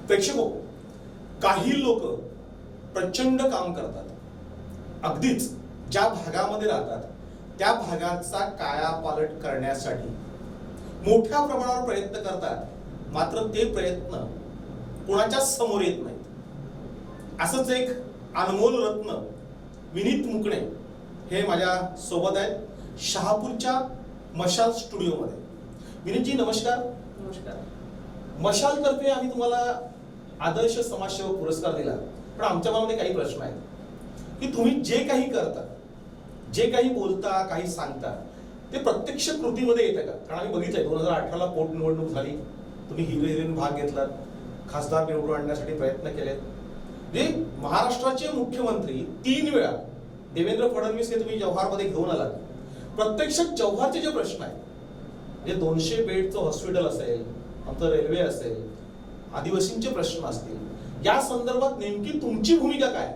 प्रेक्षको, काही लोक प्रचंड काम करतात, अगदीच ज्या भागामध्ये राहतात त्या भागाचा कायापालट करण्यासाठी मोठ्या प्रमाणावर प्रयत्न करतात, मात्र ते प्रयत्न कोणाच्या समोर येत नाहीत। असंच एक अनमोल रत्न विनीत मुकणे हे माझ्या सोबत आहेत शहापूरच्या मशाल स्टुडिओमध्ये। विनीतजी नमस्कार। नमस्कार। मशाल तर्फे आम्ही तुम्हाला आदर्श समाजसेवक पुरस्कार दिला, पण आमच्या मनामध्ये काही प्रश्न आहेत की तुम्ही जे काही करता, जे काही बोलता, काही सांगता, ते प्रत्यक्ष कृतीमध्ये येतं का? कारण आम्ही बघितलंय 2018ला पोटनिवडणूक झाली, तुम्ही हिरिरीने भाग घेतलात, खासदार निवडून आणण्यासाठी प्रयत्न केलेत। जे महाराष्ट्राचे मुख्यमंत्री 3 वेळा देवेंद्र फडणवीस हे तुम्ही जव्हारमध्ये घेऊन आलात। प्रत्यक्षात जव्हारचे जे प्रश्न आहेत, जे 200 बेडचं हॉस्पिटल असेल, आमचं रेल्वे असेल, आदिवासींचे प्रश्न असतील, या संदर्भात नेमकी तुमची भूमिका काय?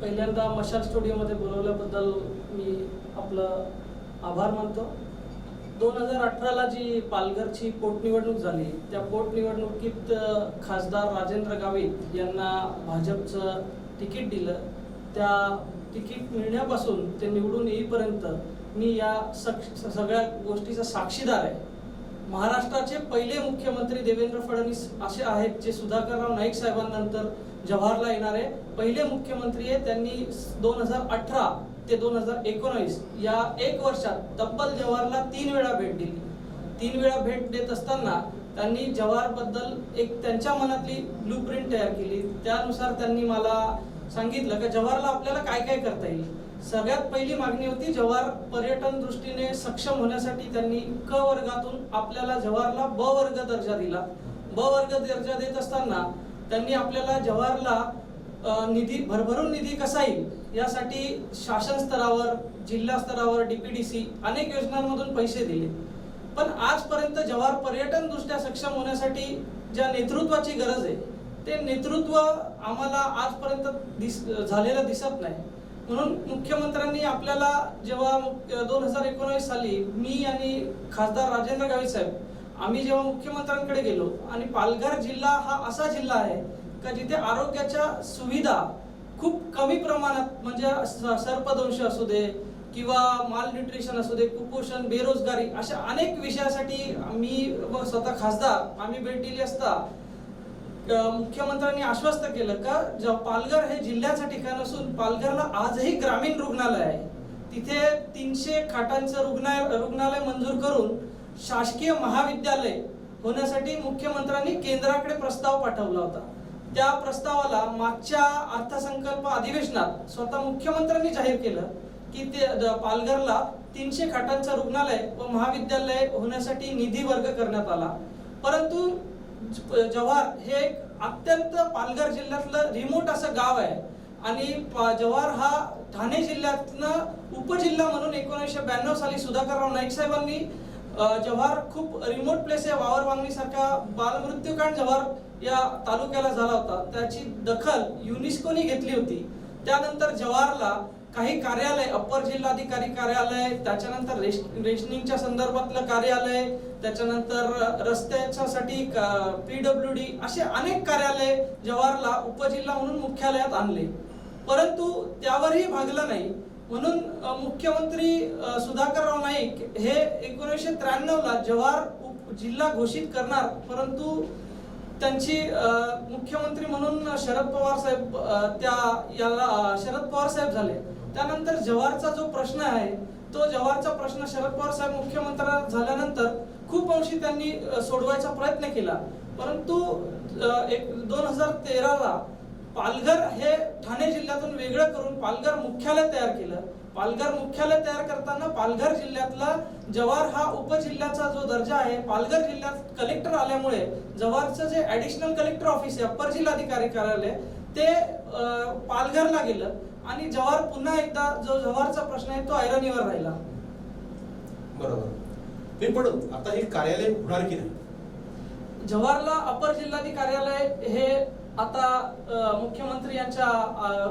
पहिल्यांदा मशाल स्टुडिओमध्ये बोलवल्याबद्दल मी आपलं आभार मानतो। 2018ला जी पालघरची पोटनिवडणूक झाली, त्या पोटनिवडणुकीत खासदार राजेंद्र गावित यांना भाजपचं तिकीट दिलं। त्या तिकीट मिळण्यापासून ते निवडून येईपर्यंत मी या सगळ्या गोष्टीचा साक्षीदार आहे। महाराष्ट्राचे पहिले मुख्यमंत्री देवेंद्र फडणवीस असे आहेत जे सुधाकरराव नाईक साहेबांनंतर जव्हारला येणारे पहिले मुख्यमंत्री आहे। त्यांनी 2018 ते 2019 या 1 वर्षात तब्बल जव्हारला 3 वेळा भेट दिली। 3 वेळा भेट देत असताना त्यांनी जव्हारबद्दल एक त्यांच्या मनातली ब्लूप्रिंट तयार केली। त्यानुसार त्यांनी मला सांगितलं की जव्हारला आपल्याला काय काय करता येईल। सगळ्यात पहिली मागणी होती जव्हार पर्यटन दृष्टीने सक्षम होण्यासाठी त्यांनी क वर्गातून आपल्याला जव्हारला ब वर्ग दर्जा दिला। ब वर्ग दर्जा देत असताना त्यांनी आपल्याला जव्हारला निधी भरभरून निधी कसा येईल यासाठी शासन स्तरावर, जिल्हा स्तरावर, डीपीडीसी अनेक योजनांमधून पैसे दिले। पण आजपर्यंत जव्हार पर्यटन दृष्ट्या सक्षम होण्यासाठी ज्या नेतृत्वाची गरज आहे, ते नेतृत्व आम्हाला आजपर्यंत झालेलं दिसत नाही। म्हणून मुख्यमंत्र्यांनी आपल्याला जेव्हा 2019 साली मी आणि खासदार राजेंद्र गावित साहेब आम्ही जेव्हा मुख्यमंत्र्यांकडे गेलो, आणि पालघर जिल्हा हा असा जिल्हा आहे का जिथे आरोग्याच्या सुविधा खूप कमी प्रमाणात, म्हणजे सर्पदंश असू दे किंवा माल न्यूट्रिशन असू दे, कुपोषण, बेरोजगारी, अशा अनेक विषयासाठी मी व स्वतः खासदार आम्ही भेट दिली असता मुख्यमंत्र्यांनी आश्वस्त केलं का पालघर हे जिल्ह्याचं ठिकाण असून पालघरला आजही ग्रामीण रुग्णालय आहे। तिथे 300 खाटांचं रुग्णालय मंजूर करून शासकीय महाविद्यालय होण्यासाठी मुख्यमंत्र्यांनी केंद्राकडे प्रस्ताव पाठवला होता। त्या प्रस्तावाला मागच्या अर्थसंकल्प अधिवेशनात स्वतः मुख्यमंत्र्यांनी जाहीर केलं की ते पालघरला 300 खाटांचं रुग्णालय व महाविद्यालय होण्यासाठी निधी वर्ग करण्यात आला। परंतु जव्हार हे एक अत्यंत पालघर जिल्ह्यातलं रिमोट असं गाव आहे, आणि जव्हार हा ठाणे जिल्ह्यातनं उपजिल्हा म्हणून 1992 साली सुधाकरराव नाईक साहेबांनी जव्हार खूप रिमोट प्लेस आहे, वावरवांगणीसारखा बालमृत्यूकांड जव्हार या तालुक्याला झाला होता, त्याची दखल युनेस्कोने घेतली होती। त्यानंतर जव्हारला काही कार्यालय, अप्पर जिल्हाधिकारी कार्यालय, त्याच्यानंतर रेशनिंगच्या संदर्भातलं कार्यालय, त्याच्यानंतर रस्त्यासाठी PWD, असे अनेक कार्यालय जव्हारला उपजिल्हा म्हणून मुख्यालयात आणले। परंतु त्यावरही भागलं नाही, म्हणून मुख्यमंत्री सुधाकरराव नाईक हे 1993ला जव्हार जिल्हा घोषित करणार, परंतु त्यांची मुख्यमंत्री म्हणून शरद पवार साहेब झाले। त्यानंतर जव्हारचा जो प्रश्न आहे, तो जव्हारचा प्रश्न शरद पवार साहेब मुख्यमंत्री झाल्यानंतर खूप अंशी त्यांनी सोडवायचा प्रयत्न केला। परंतु 2013ला पालघर हे ठाणे जिल्ह्यातून वेगळं करून पालघर मुख्यालय तयार केलं। पालघर मुख्यालय तयार करताना पालघर जिल्ह्यातला जव्हार हा उपजिल्ह्याचा जो दर्जा आहे, पालघर जिल्ह्यात कलेक्टर आल्यामुळे जव्हारचं जे ऍडिशनल कलेक्टर ऑफिस आहे, अप्पर जिल्हाधिकारी कार्यालय, ते पालघरला गेलं, आणि जव्हार पुन्हा एकदा जो जव्हारचा प्रश्न आहे तो ऐरणीवर राहिला। बरोबर। पण आता हे कार्यालय होणार की नाही? जव्हारला अप्पर जिल्हाधिकारी कार्यालय हे आता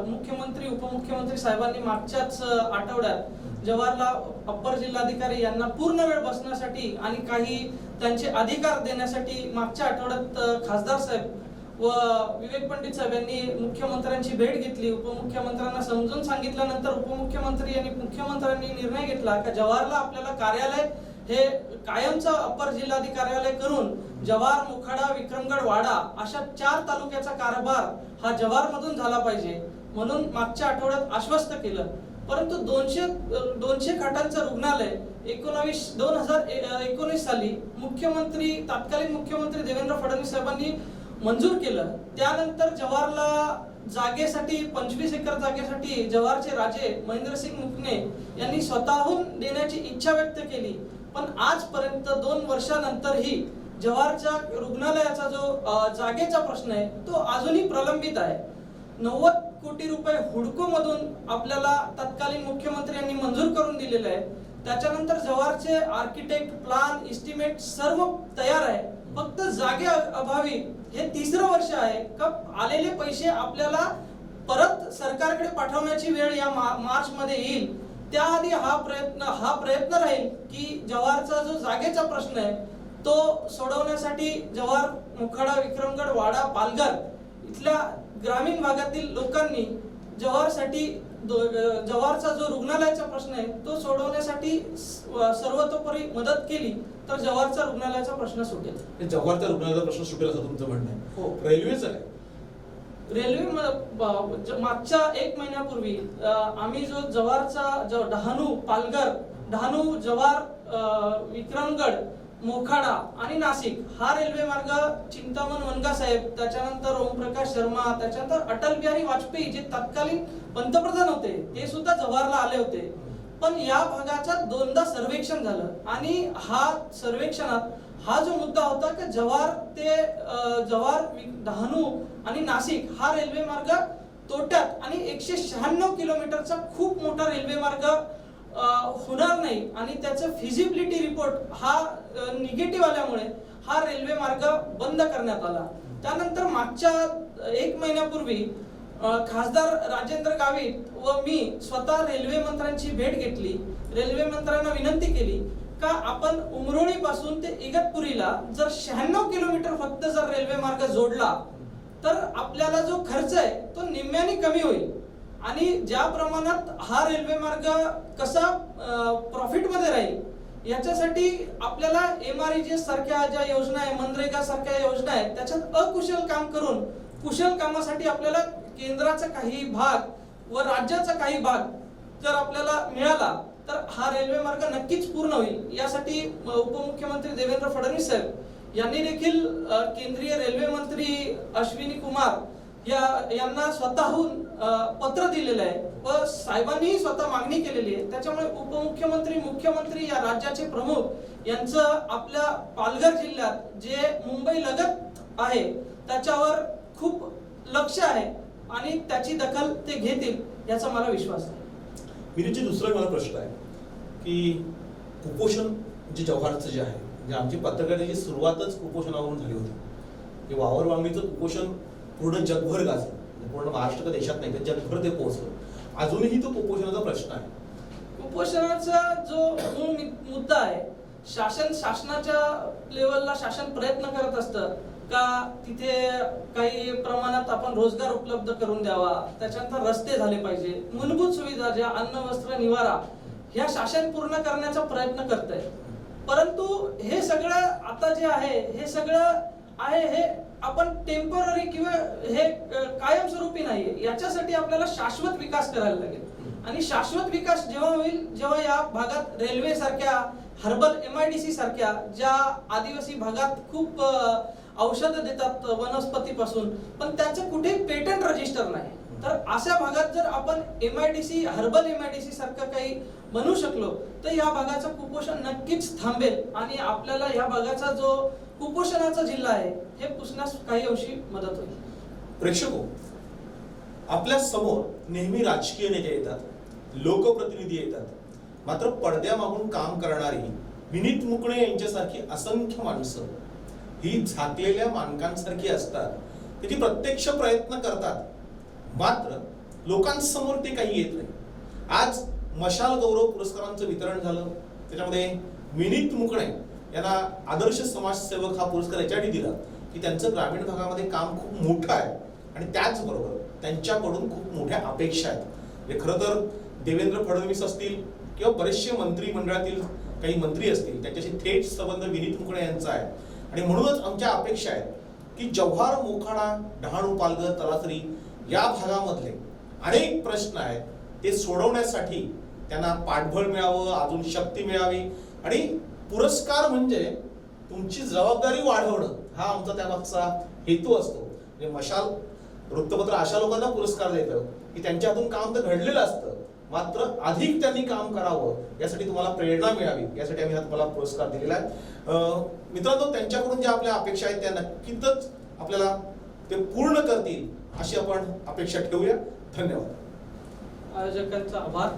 मुख्यमंत्री उपमुख्यमंत्री साहेबांनी मागच्याच आठवड्यात जव्हारला अप्पर जिल्हाधिकारी यांना पूर्ण वेळ बसण्यासाठी आणि काही त्यांचे अधिकार देण्यासाठी मागच्या आठवड्यात खासदार साहेब व विवेक पंडित साहेब यांनी मुख्यमंत्र्यांची भेट घेतली. उपमुख्यमंत्र्यांना समजून सांगितल्यानंतर उपमुख्यमंत्री आणि मुख्यमंत्र्यांनी निर्णय घेतला की जव्हारला आपल्याला कार्यालय हे कायमचं अपर जिल्हाधिकार्यालय करून जव्हार, मोखाडा, विक्रमगड, वाडा अशा 4 तालुक्याचा कारभार हा जव्हार मधून झाला पाहिजे म्हणून मागच्या आठवड्यात आश्वस्त केलं. परंतु 200 खाटांचं रुग्णालय 2019 साली तत्कालीन मुख्यमंत्री देवेंद्र फडणवीस साहेबांनी मंजूर केलं. त्यानंतर जव्हारला जागेसाठी 25 एकर जागेसाठी जव्हारचे राजे महेंद्रसिंग मुकणे यांनी स्वतःहून देण्याची इच्छा व्यक्त केली. पण आजपर्यंत 2 वर्षानंतरही जव्हारच्या रुग्णालयाचा जो जागेचा प्रश्न आहे तो अजूनही प्रलंबित आहे. 90 कोटी रुपये हुडको मधून आपल्याला तत्कालीन मुख्यमंत्र्यांनी मंजूर करून दिलेले आहे. त्याच्यानंतर जव्हारचे आर्किटेक्ट, प्लान, एस्टिमेट सर्व तयार आहे. फक्त जागे अभावी हे 3रं वर्ष आहे का आलेले पैसे आपल्याला परत सरकारकडे पाठवण्याची वेळ या मार्च मध्ये येईल. त्याआधी हा प्रयत्न राहील की जव्हारचा जो जागेचा प्रश्न आहे तो सोडवण्यासाठी जव्हार, मोखाडा, विक्रमगड, वाडा, पालघर इथल्या ग्रामीण भागातील लोकांनी जव्हारचा जो रुग्णालयाचा प्रश्न आहे तो सोडवण्यासाठी सर्वतोपरी मदत केली तर जव्हारचा रुग्णालयाचा प्रश्न सुटेल. जव्हारच्या रुग्णालयाचा प्रश्न सुटेल असं तुमचं म्हणणं आहे? हो. रेल्वेचं आहे? रेल्वे मागच्या 1 महिन्यापूर्वी आम्ही जो जव्हारचा डहाणू, पालघर, डहाणू, जव्हार, विक्रमगड, मोखाडा आणि नाशिक हा रेल्वे मार्ग चिंतामण वनगा साहेब, त्याच्यानंतर ओमप्रकाश शर्मा, त्याच्यानंतर अटल बिहारी वाजपेयी जे तत्कालीन पंतप्रधान होते ते सुद्धा जव्हारला आले होते. पण या भागाचा 2दा सर्वेक्षण झालं आणि हा सर्वेक्षणात हा जो मुद्दा होता की जव्हार, डहाणू आणि नाशिक हा रेल्वे मार्ग तोट्यात आणि 196 किलोमीटरचा खूप मोठा रेल्वे मार्ग होणार नाही आणि त्याचं फिजिबिलिटी रिपोर्ट हा निगेटिव्ह आल्यामुळे हा रेल्वे मार्ग बंद करण्यात आला. त्यानंतर मागच्या 1 महिन्यापूर्वी खासदार राजेंद्र गावित व मी स्वतः रेल्वे मंत्र्यांची भेट घेतली. रेल्वे मंत्र्यांना विनंती केली का आपण उमरोळी पासून ते इगतपुरीला जर 96 किलोमीटर फक्त जर रेल्वे मार्ग जोडला तर आपल्याला जो खर्च आहे तो निम्म्याने कमी होईल आणि ज्या प्रमाणात हा रेल्वे मार्ग कसा प्रॉफिट मध्ये राहील याच्यासाठी आपल्याला MREGS सारख्या ज्या योजना आहे, मनरेगा सारख्या योजना आहेत त्याच्यात अकुशल काम करून कुशल कामासाठी आपल्याला केंद्राचा काही भाग व राज्याचा काही भाग जर आपल्याला मिळाला तर हा रेल्वे मार्ग नक्कीच पूर्ण होईल. यासाठी उपमुख्यमंत्री देवेंद्र फडणवीस साहेब यांनी देखील केंद्रीय रेल्वे मंत्री अश्विनी कुमार यांना स्वतःहून पत्र दिलेलं आहे व साहेबांनी स्वतः मागणी केलेली आहे. त्याच्यामुळे उपमुख्यमंत्री, मुख्यमंत्री या राज्याचे प्रमुख यांचं आपल्या पालघर जिल्ह्यात जे मुंबई लगत आहे त्याच्यावर खूप लक्ष आहे आणि त्याची दखल ते घेतील याचा मला विश्वास आहे. विनीतजी, दुसरा मला प्रश्न आहे की कुपोषण जे जव्हारचं जे आहे, म्हणजे आमची पत्रकारितेची सुरुवातच कुपोषणावरून झाली होती. की वावर वांगीचं कुपोषण पूर्ण जगभर गाजलं, पूर्ण महाराष्ट्र का देशात नाही तर जगभर ते पोहोचलं. अजूनही तो कुपोषणाचा प्रश्न आहे. कुपोषणाचा जो मूळ मुद्दा आहे, शासनाच्या लेवलला शासन प्रयत्न करत असतं का तिथे काही प्रमाणात आपण रोजगार उपलब्ध करून द्यावा, त्याच्यानंतर रस्ते झाले पाहिजे, मूलभूत सुविधा ज्या अन्न, वस्त्र, निवारा ह्या शासन पूर्ण करण्याचा प्रयत्न करत आहे. परंतु हे सगळं आता जे आहे हे सगळं आहे हे आपण टेम्पररी किंवा हे कायमस्वरूपी नाहीये. याच्यासाठी आपल्याला शाश्वत विकास करायला लागेल आणि शाश्वत विकास जेव्हा होईल जेव्हा या भागात रेल्वे सारख्या, हर्बल MIDC सारख्या ज्या आदिवासी भागात खूप औषधं देतात वनस्पतीपासून पण त्याचं कुठे पेटंट रजिस्टर नाही, तर अशा भागात जर आपण MIDC, हर्बल MIDC सारखं काही बनवू शकलो तर या भागाचं कुपोषण नक्कीच थांबेल आणि आपल्याला या भागाचा जो कुपोषणाचा जिल्हा आहे हे पुसण्यास काही अंशी मदत होईल. प्रेक्षको, आपल्या समोर नेहमी राजकीय नेते येतात, लोकप्रतिनिधी येतात, मात्र पडद्यामागून काम करणारी विनीत मुकणे यांच्यासारखी असंख्य माणसं ही झाकलेल्या मानकांसारखी असतात. ते प्रत्यक्ष प्रयत्न करतात मात्र लोकांसमोर ते काही येत नाही. आज मशाल गौरव पुरस्कारांचं वितरण झालं, त्याच्यामध्ये विनीत मुकणे यांना आदर्श समाजसेवक हा पुरस्कार याच्यासाठी दिला की त्यांचं ग्रामीण भागामध्ये काम खूप मोठं आहे आणि त्याचबरोबर त्यांच्याकडून खूप मोठ्या अपेक्षा आहेत. म्हणजे खरं तर देवेंद्र फडणवीस असतील किंवा बरेचसे मंत्रिमंडळातील काही मंत्री असतील त्यांच्याशी थेट संबंध विनीत मुकणे यांचा आहे आणि म्हणूनच आमच्या अपेक्षा आहेत की जव्हार, मोखाडा, डहाणू, पालघर, तलासरी या भागामधले अनेक प्रश्न आहेत ते सोडवण्यासाठी त्यांना पाठबळ मिळावं, अजून शक्ती मिळावी आणि पुरस्कार म्हणजे तुमची जबाबदारी वाढवणं हा आमचा त्यामागचा हेतू असतो. म्हणजे मशाल वृत्तपत्र अशा लोकांना पुरस्कार देतं की त्यांच्या हातून काम तर घडलेलं असतं, मात्र अधिक त्यांनी काम करावं यासाठी तुम्हाला प्रेरणा मिळावी यासाठी आम्ही हा तुम्हाला पुरस्कार दिलेला आहे. मित्रांनो, त्यांच्याकडून ज्या आपल्या अपेक्षा आहेत त्या नक्कीच आपल्याला ते पूर्ण करतील अशी आपण अपेक्षा ठेवूया. धन्यवाद. आयोजकांचा आभार.